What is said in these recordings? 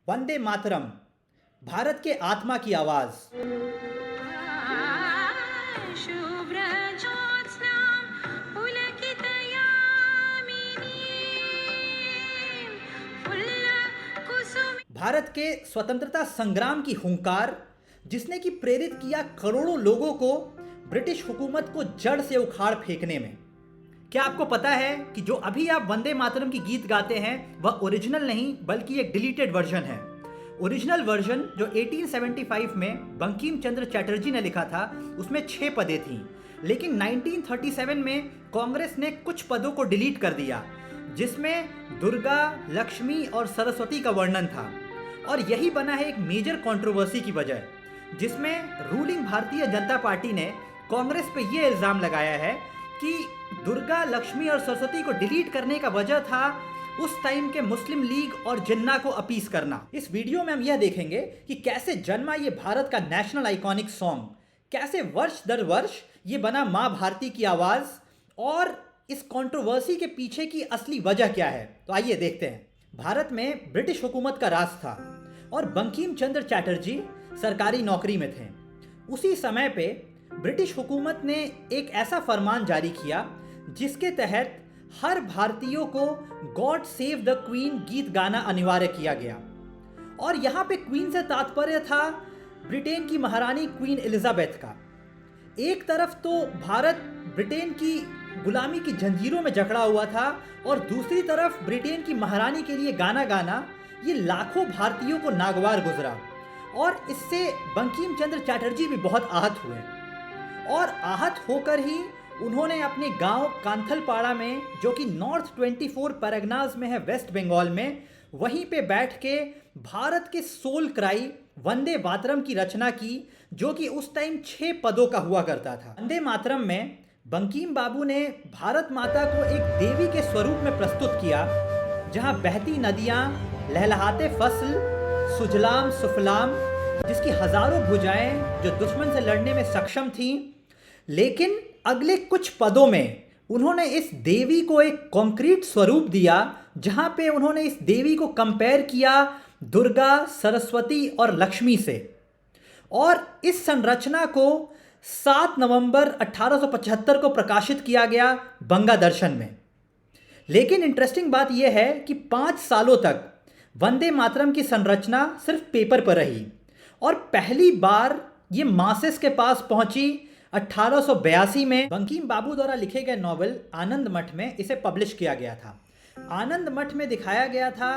वंदे मातरम, भारत के आत्मा की आवाज। भारत के स्वतंत्रता संग्राम की हुंकार, जिसने कि प्रेरित किया करोड़ों लोगों को ब्रिटिश हुकूमत को जड़ से उखाड़ फेंकने में। क्या आपको पता है कि जो अभी आप वंदे मातरम की गीत गाते हैं वह ओरिजिनल नहीं बल्कि एक डिलीटेड वर्जन है। ओरिजिनल वर्जन जो 1875 में बंकिम चंद्र चटर्जी ने लिखा था उसमें 6 पदें थीं, लेकिन 1937 में कांग्रेस ने कुछ पदों को डिलीट कर दिया, जिसमें दुर्गा, लक्ष्मी और सरस्वती का वर्णन था। और यही बना है एक मेजर कंट्रोवर्सी की वजह, जिसमें रूलिंग भारतीय जनता पार्टी ने कांग्रेस पे ये इल्ज़ाम लगाया है कि दुर्गा, लक्ष्मी और सरस्वती को डिलीट करने का वजह था उस टाइम के मुस्लिम लीग और जिन्ना को अपीस करना। इस वीडियो में हम यह देखेंगे कि कैसे जन्मा ये भारत का नेशनल आइकॉनिक सॉन्ग, कैसे वर्ष दर वर्ष ये बना माँ भारती की आवाज़, और इस कंट्रोवर्सी के पीछे की असली वजह क्या है। तो आइए देखते हैं। भारत में ब्रिटिश हुकूमत का राज था और बंकिम चंद्र चटर्जी सरकारी नौकरी में थे। उसी समय पे ब्रिटिश हुकूमत ने एक ऐसा फरमान जारी किया जिसके तहत हर भारतीयों को गॉड सेव द क्वीन गीत गाना अनिवार्य किया गया। और यहाँ पे क्वीन से तात्पर्य था ब्रिटेन की महारानी क्वीन एलिजाबेथ का। एक तरफ तो भारत ब्रिटेन की गुलामी की जंजीरों में जकड़ा हुआ था और दूसरी तरफ ब्रिटेन की महारानी के लिए गाना गाना ये लाखों भारतीयों को नागवार गुजरा। और इससे बंकिम चंद्र चटर्जी भी बहुत आहत हुए और आहत होकर ही उन्होंने अपने गांव कांथलपाड़ा में, जो कि नॉर्थ 24 परगनाज में है वेस्ट बंगाल में, वहीं पे बैठ के भारत के सोल क्राई वंदे मातरम की रचना की, जो कि उस टाइम 6 पदों का हुआ करता था। वंदे मातरम में बंकिम बाबू ने भारत माता को एक देवी के स्वरूप में प्रस्तुत किया, जहां बहती नदियां, लहलहाते फसल, सुजलाम सुफलाम, जिसकी हजारों भुजाएं जो दुश्मन से लड़ने में सक्षम थीं। लेकिन अगले कुछ पदों में उन्होंने इस देवी को एक कॉन्क्रीट स्वरूप दिया, जहां पे उन्होंने इस देवी को कंपेयर किया दुर्गा, सरस्वती और लक्ष्मी से। और इस संरचना को 7 नवंबर 1875 को प्रकाशित किया गया बंगा दर्शन में। लेकिन इंटरेस्टिंग बात यह है कि 5 सालों तक वंदे मातरम की संरचना सिर्फ पेपर पर रही और पहली बार ये मासेस के पास पहुंची 1882 में। बंकिम बाबू द्वारा लिखे गए नॉवल आनंद मठ में इसे पब्लिश किया गया था। आनंद मठ में दिखाया गया था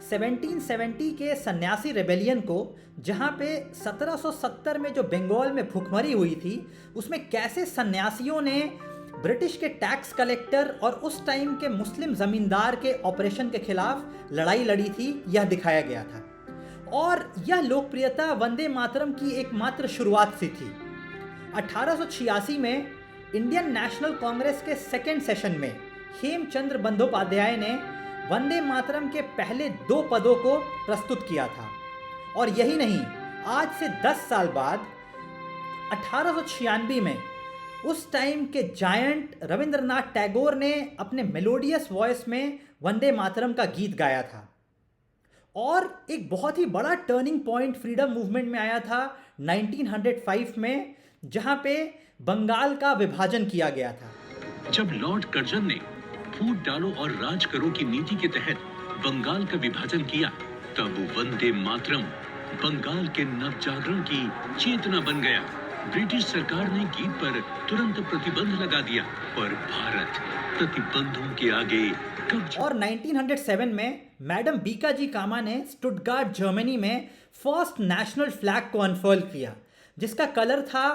1770 के सन्यासी रेबेलियन को, जहां पे 1770 में जो बंगाल में भुखमरी हुई थी उसमें कैसे सन्यासियों ने ब्रिटिश के टैक्स कलेक्टर और उस टाइम के मुस्लिम जमींदार के ऑपरेशन के खिलाफ लड़ाई लड़ी थी, यह दिखाया गया था। और यह लोकप्रियता वंदे मातरम की एकमात्र शुरुआत सी थी। 1886 में इंडियन नेशनल कांग्रेस के सेकेंड सेशन में हेमचंद्र बंदोपाध्याय ने वंदे मातरम के पहले 2 पदों को प्रस्तुत किया था। और यही नहीं, आज से 10 साल बाद 1896 में उस टाइम के जायंट रविंद्रनाथ टैगोर ने अपने मेलोडियस वॉइस में वंदे मातरम का गीत गाया था। और एक बहुत ही बड़ा टर्निंग पॉइंट फ्रीडम मूवमेंट में आया था 1905 में, जहां पे बंगाल का विभाजन किया गया था। जब लॉर्ड कर्जन ने फूट डालो और राज करो की नीति के तहत बंगाल का विभाजन किया, तब वंदे मातरम बंगाल के नवजागरण की चेतना बन गया। ब्रिटिश सरकार ने गीत पर तुरंत प्रतिबंध लगा दिया और भारत प्रतिबंधों के आगे और 1907 में मैडम बीकाजी कामा ने स्टुटगार्ट जर्मनी में फर्स्ट नेशनल फ्लैग को अनफर्ल किया, जिसका कलर था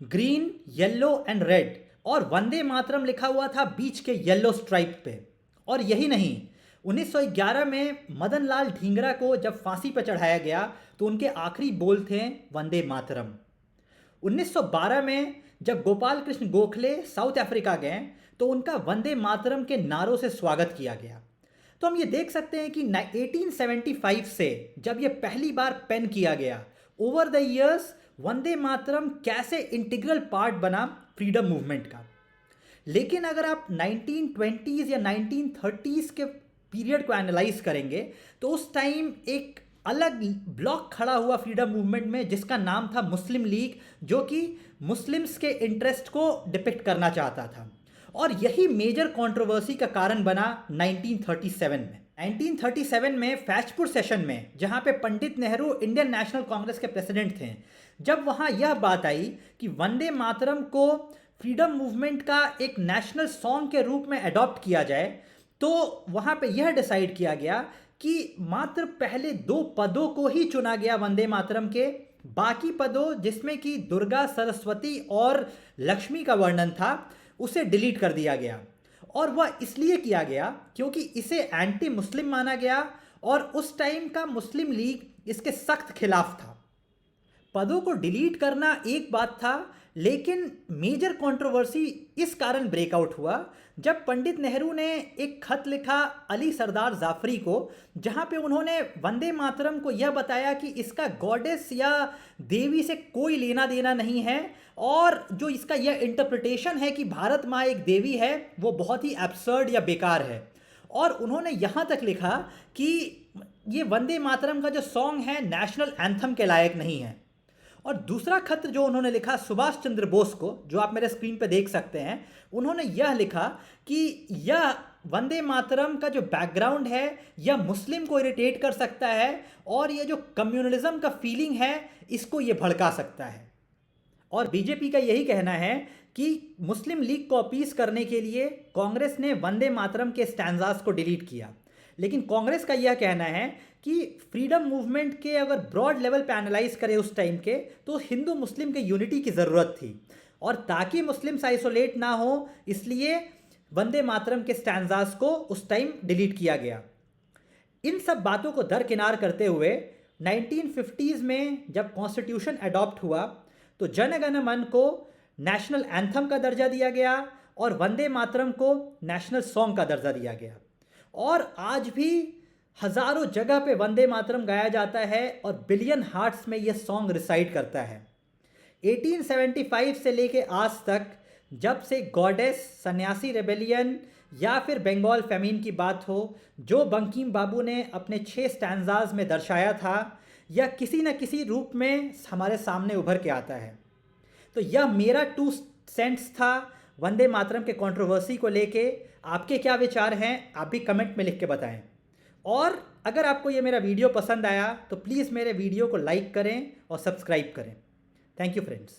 ग्रीन, येलो एंड रेड, और वंदे मातरम लिखा हुआ था बीच के येलो स्ट्राइप पे। और यही नहीं, 1911 में मदन लाल ढींगरा को जब फांसी पर चढ़ाया गया तो उनके आखिरी बोल थे वंदे मातरम। 1912 में जब गोपाल कृष्ण गोखले साउथ अफ्रीका गए तो उनका वंदे मातरम के नारों से स्वागत किया गया। तो हम ये देख सकते हैं कि 1875 से जब ये पहली बार पेन किया गया, over the years Vande Mataram कैसे इंटीग्रल पार्ट बना फ्रीडम मूवमेंट का। लेकिन अगर आप 1920s या 1930s के पीरियड को एनालाइज करेंगे तो उस टाइम एक अलग ब्लॉक खड़ा हुआ फ्रीडम मूवमेंट में जिसका नाम था मुस्लिम लीग, जो कि मुस्लिम्स के इंटरेस्ट को डिपिक्ट करना चाहता था। और यही मेजर कंट्रोवर्सी का कारण बना 1937 में। 1937 में फैजपुर सेशन में, जहां पे पंडित नेहरू इंडियन नेशनल कांग्रेस के प्रेसिडेंट थे, जब वहां यह बात आई कि वंदे मातरम को फ्रीडम मूवमेंट का एक नेशनल सॉन्ग के रूप में अडॉप्ट किया जाए, तो वहां पे यह डिसाइड किया गया कि मात्र पहले 2 पदों को ही चुना गया वंदे मातरम के। बाकी पदों, जिसमें कि दुर्गा, सरस्वती और लक्ष्मी का वर्णन था, उसे डिलीट कर दिया गया। और वह इसलिए किया गया क्योंकि इसे एंटी मुस्लिम माना गया और उस टाइम का मुस्लिम लीग इसके सख्त खिलाफ था। पदों को डिलीट करना एक बात था, लेकिन मेजर कंट्रोवर्सी इस कारण ब्रेकआउट हुआ जब पंडित नेहरू ने एक खत लिखा अली सरदार जाफरी को, जहां पे उन्होंने वंदे मातरम को यह बताया कि इसका गॉडेस या देवी से कोई लेना देना नहीं है, और जो इसका यह इंटरप्रिटेशन है कि भारत माँ एक देवी है, वो बहुत ही एब्सर्ड या बेकार है। और उन्होंने यहाँ तक लिखा कि ये वंदे मातरम का जो सॉन्ग है नेशनल एंथम के लायक नहीं है। और दूसरा खत जो उन्होंने लिखा सुभाष चंद्र बोस को, जो आप मेरे स्क्रीन पे देख सकते हैं, उन्होंने यह लिखा कि यह वंदे मातरम का जो बैकग्राउंड है यह मुस्लिम को इरिटेट कर सकता है और यह जो कम्युनलिज्म का फीलिंग है इसको ये भड़का सकता है। और बीजेपी का यही कहना है कि मुस्लिम लीग को अपीस करने के लिए कांग्रेस ने वंदे मातरम के स्टैंजास को डिलीट किया। लेकिन कांग्रेस का यह कहना है कि फ्रीडम मूवमेंट के अगर ब्रॉड लेवल पे एनालाइज करें उस टाइम के, तो हिंदू मुस्लिम के यूनिटी की ज़रूरत थी, और ताकि मुस्लिम्स आइसोलेट ना हो इसलिए वंदे मातरम के स्टैंजास को उस टाइम डिलीट किया गया। इन सब बातों को दरकिनार करते हुए 1950s में जब कॉन्स्टिट्यूशन अडॉप्ट हुआ तो जन गण मन को नेशनल एंथम का दर्जा दिया गया और वंदे मातरम को नेशनल सॉन्ग का दर्जा दिया गया। और आज भी हजारों जगह पे वंदे मातरम गाया जाता है और बिलियन हार्ट्स में यह सॉन्ग रिसाइड करता है। 1875 से लेके आज तक, जब से गॉडेस, सन्यासी रेबेलियन या फिर बंगाल फेमिन की बात हो, जो बंकिम बाबू ने अपने 6 स्टैंजाज में दर्शाया था, यह किसी न किसी रूप में हमारे सामने उभर के आता है। तो यह मेरा 2 सेंट्स था वंदे मातरम के कंट्रोवर्सी को लेके। आपके क्या विचार हैं, आप भी कमेंट में लिख के बताएं। और अगर आपको ये मेरा वीडियो पसंद आया तो प्लीज़ मेरे वीडियो को लाइक करें और सब्सक्राइब करें। Thank you friends.